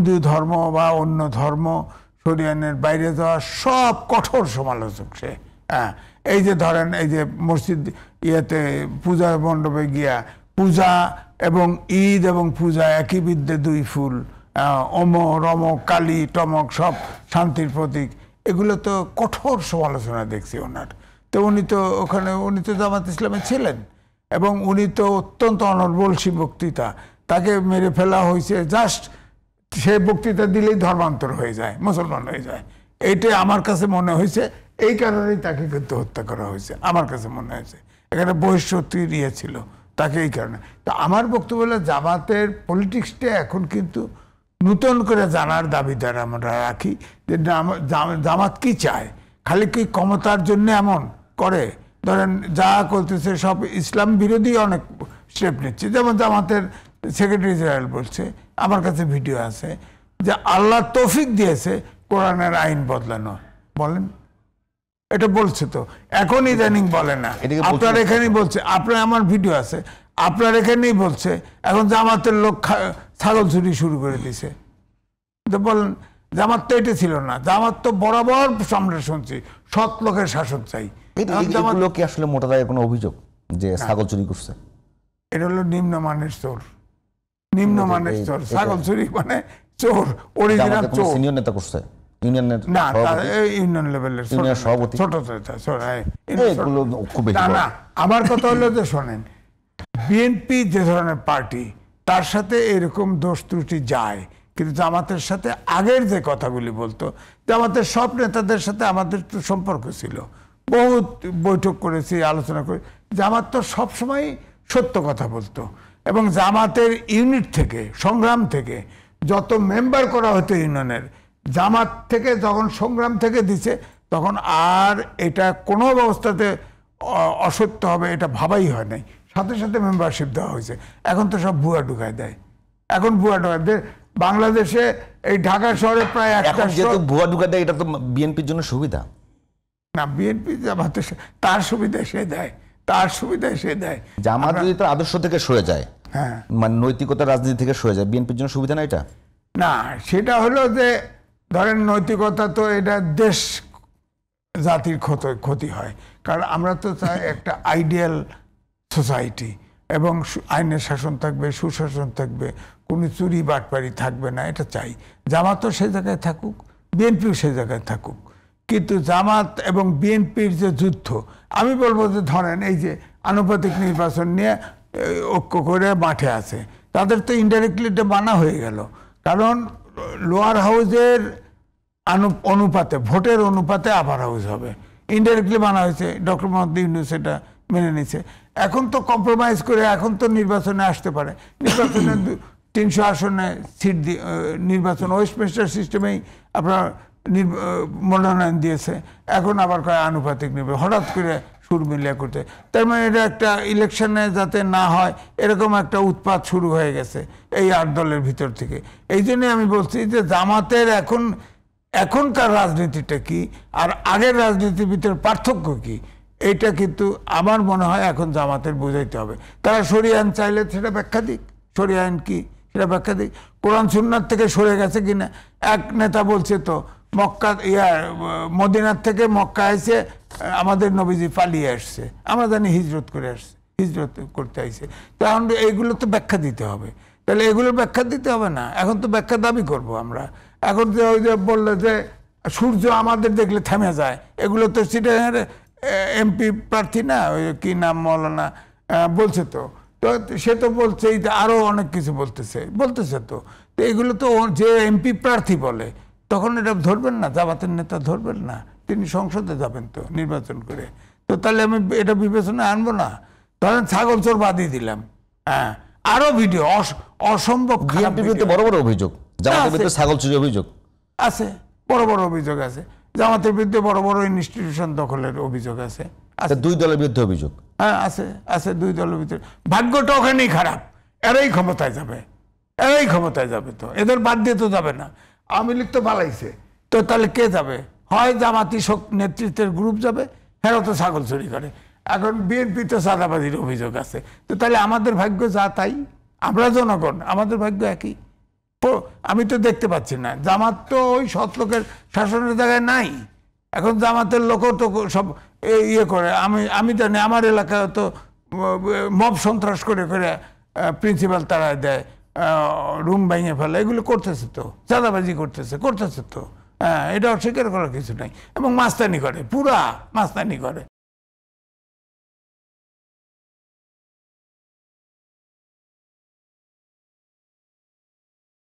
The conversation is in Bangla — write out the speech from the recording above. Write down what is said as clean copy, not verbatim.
হিন্দু ধর্ম বা অন্য ধর্ম, শরিয়ানের বাইরে যাওয়া সব কঠোর সমালোচক সে। হ্যাঁ, এই যে ধরেন এই যে মসজিদ ইয়েতে পূজা মণ্ডপে গিয়া পূজা এবং ঈদ এবং পূজা একই বিদ্যে দুই ফুল, অম রমক কালী টমক সব শান্তির প্রতীক, এগুলো তো কঠোর সমালোচনা দেখছি ওনার। তো উনি তো ওখানে উনি তো জামাত ইসলামে ছিলেন এবং উনি তো অত্যন্ত অনর্বলসী বক্তৃতা, তাকে মেরে ফেলা হয়েছে জাস্ট সে বক্তৃতা দিলেই ধর্মান্তর হয়ে যায়, মুসলমান হয়ে যায়। এইটাই আমার কাছে মনে হয়েছে, এই কারণেই তাকে কিন্তু হত্যা করা হয়েছে আমার কাছে মনে হয়েছে। এখানে বহিঃশক্তির ইয়ে ছিল তাকে, এই কারণে। তো আমার বক্তব্য হলো জামাতের পলিটিক্সটা এখন কিন্তু নূতন করে জানার দাবিদার আমরা রাখি যে জামাত কি চায়, খালি কি ক্ষমতার জন্য এমন করে। ধরেন যা করতেছে সব ইসলাম বিরোধী অনেক স্টেপ নিচ্ছে, যেমন জামাতের সেক্রেটারি জেনারেল বলছে, আমার কাছে ভিডিও আছে, যে আল্লাহ তৌফিক দিয়েছে কোরআনের আইন বদলানো। বলেন, এটা বলছে তো, এখন ইদানিং বলে না, আপনার এখানেই বলছে, আপনার আমার ভিডিও আছে, আপনার এখানেই বলছে এখন জামাতের লোক ছাগল চুরি শুরু করে দিছে। তো বলেন, জামাত তো এটা ছিল না, জামাত তো বরাবর সামনে শুনছি সৎ লোকের শাসন চাই। এগুলো কি আসলে মোটা দাগে কোনো অভিযোগ যে ছাগল চুরি করছে? এটা হলো নিম্নমানের চোর, নিম্নমানের চোর। ছাগল চুরি মানে চোর, অরিজিনাল চোর। সিনিয়র নেতা করছে, ইউনিয়নের না, ইউনিয়ন লেভেলের সভাপতি, ছোট না। আমার কথা হলো যে শোনেন, বিএনপি যে ধরনের পার্টি, তার সাথে এরকম দোষ ত্রুটি যায়, কিন্তু জামাতের সাথে আগের যে কথাগুলি বলতো, জামাতের সব নেতাদের সাথে আমাদের তো সম্পর্ক ছিল, বহুত বৈঠক করেছি, আলোচনা করে। জামাত তো সবসময় সত্য কথা বলতো, এবং জামাতের ইউনিট থেকে, সংগ্রাম থেকে যত মেম্বার করা হতো ইউনিয়নের, জামাত থেকে যখন সংগ্রাম থেকে দিছে, তখন আর এটা কোনো অবস্থাতে অসত্য হবে এটা ভাবাই হয় নাই, সাথে সাথে মেম্বারশিপ দেওয়া হয়েছে। এখন তো সব ভুয়া ঢুকায় দেয়, এখন ভুয়া ঢুকায় দেয়। বাংলাদেশে এই ঢাকা শহরে প্রায় একটা ভুয়া ঢুকায় দেয়, এটা তো বিএনপির জন্য সুবিধা না। বিএনপি জামাতের তার সুবিধা সে দেয়, তার সুবিধায় সে দেয়। জামাত যদি তার আদর্শ থেকে সরে যায়, হ্যাঁ, মানে নৈতিকতা রাজনীতি থেকে সরে যায়, বিএনপির জন্য সুবিধা না এটা? না, সেটা হলো যে ধরেন নৈতিকতা তো এটা দেশ জাতির ক্ষতি হয়, কারণ আমরা তো চাই একটা আইডিয়াল সোসাইটি, এবং আইনের শাসন থাকবে, সুশাসন থাকবে, কোনো চুরি বাটপারি থাকবে না, এটা চাই। জামাতও সেই জায়গায় থাকুক, বিএনপিও সেই জায়গায় থাকুক, কিন্তু জামাত এবং বিএনপির যে যুদ্ধ, আমি বলবো যে ধরেন এই যে আনুপাতিক নির্বাচন নিয়ে ঐক্য করে মাঠে আছে, তাদের তো ইনডাইরেক্টলি এটা মানা হয়ে গেল, কারণ লোয়ার হাউসের অনুপাতে, ভোটের অনুপাতে আপার হাউস হবে, ইনডাইরেক্টলি মানা হয়েছে। ডক্টর মোহাম্মদ ইউনূস এটা মেনে নিছে। এখন তো কম্প্রোমাইজ করে এখন তো নির্বাচনে আসতে পারে, নির্বাচনে 300 আসনে সিট নির্বাচন ওয়েস্টমিনিস্টার সিস্টেমেই আপনার মনোনয়ন দিয়েছে, এখন আবার কয় আনুপাতিক নির্বাচন, হঠাৎ করে সুর মিলিয়ে করতে। তার মানে এটা একটা ইলেকশনে যাতে না হয় এরকম একটা উৎপাত শুরু হয়ে গেছে এই 8 দলের ভিতর থেকে। এই জন্যই আমি বলছি যে জামাতের এখনকার রাজনীতিটা কি আর আগের রাজনীতির ভিতরে পার্থক্য কি, এইটা কিন্তু আমার মনে হয় এখন জামাতের বোঝাইতে হবে। তারা শরিয়া আইন চাইলে সেটা ব্যাখ্যা দিক, শরিয়া আইন কি সেটা ব্যাখ্যা দিক, কোরআন সুন্নাত থেকে সরে গেছে কিনা। এক নেতা বলছে তো মক্কা মদিনার থেকে মক্কা এসে আমাদের নবীজি পালিয়ে আসছে, আমরা জানি হিজরত করে আসছে, হিজরত করতে আইছে। তখন এইগুলো তো ব্যাখ্যা দিতে হবে, তাহলে এগুলোর ব্যাখ্যা দিতে হবে না, এখন তো ব্যাখ্যা দাবি করব আমরা। এখন যে ওই যে বললো যে সূর্য আমাদের দেখলে থেমে যায়, এগুলো তো সিটার এমপি প্রার্থী না, ওই কি নাম মৌলানা বলছে তো, তো সে তো বলছে আরো অনেক কিছু বলতেছে তো এগুলো তো যে এমপি প্রার্থী বলে, তখন এটা ধরবেন না, জামাতের নেতা ধরবেন না, তিনি সংসদে যাবেন তো নির্বাচন করে, তো তাহলে আমি এটা বিবেচনায় আনবো না। ধরেন ছাগল চোর বাদই দিলাম, হ্যাঁ, আরো ভিডিও অসম্ভব বড় বড় অভিযোগ, জামাতের বিরুদ্ধে ছাগল চুরি অভিযোগ আছে, বড় বড় অভিযোগ আছে, জামাতের বিরুদ্ধে বড় বড় ইনস্টিটিউশন দখলের অভিযোগ আছে, দুই দলের বিরুদ্ধে অভিযোগ, হ্যাঁ আছে দুই দলের ভিতরে। ভাগ্যটা ওখানেই খারাপ, এরাই ক্ষমতায় যাবে, তো এদের বাদ দিয়ে তো যাবে না। আওয়ামী লীগ তো পালাইছে, তো তাহলে কে যাবে? হয় জামাতি নেতৃত্বের গ্রুপ যাবে, হ্যাঁ তো ছাগল চুরি করে। এখন বিএনপি তো চাঁদাবাজির অভিযোগ আছে, তো তাহলে আমাদের ভাগ্য যা তাই, আমরা জনগণ, আমাদের ভাগ্য একই। আমি তো দেখতে পাচ্ছি না। জামাত তো ওই সৎ লোকের শাসনের জায়গায় নাই। এখন জামাতের লোকও তো সব ইয়ে করে। আমি জানি আমার এলাকায় তো মব সন্ত্রাস করে প্রিন্সিপাল তাড়ায় দেয়, রুম ভেঙে ফেলে, এগুলো করতেছে তো, চাঁদাবাজি করতেছে তো। হ্যাঁ, এটা অস্বীকার করার কিছু নাই। এবং মাস্তানি করে, পুরা মাস্তানি করে।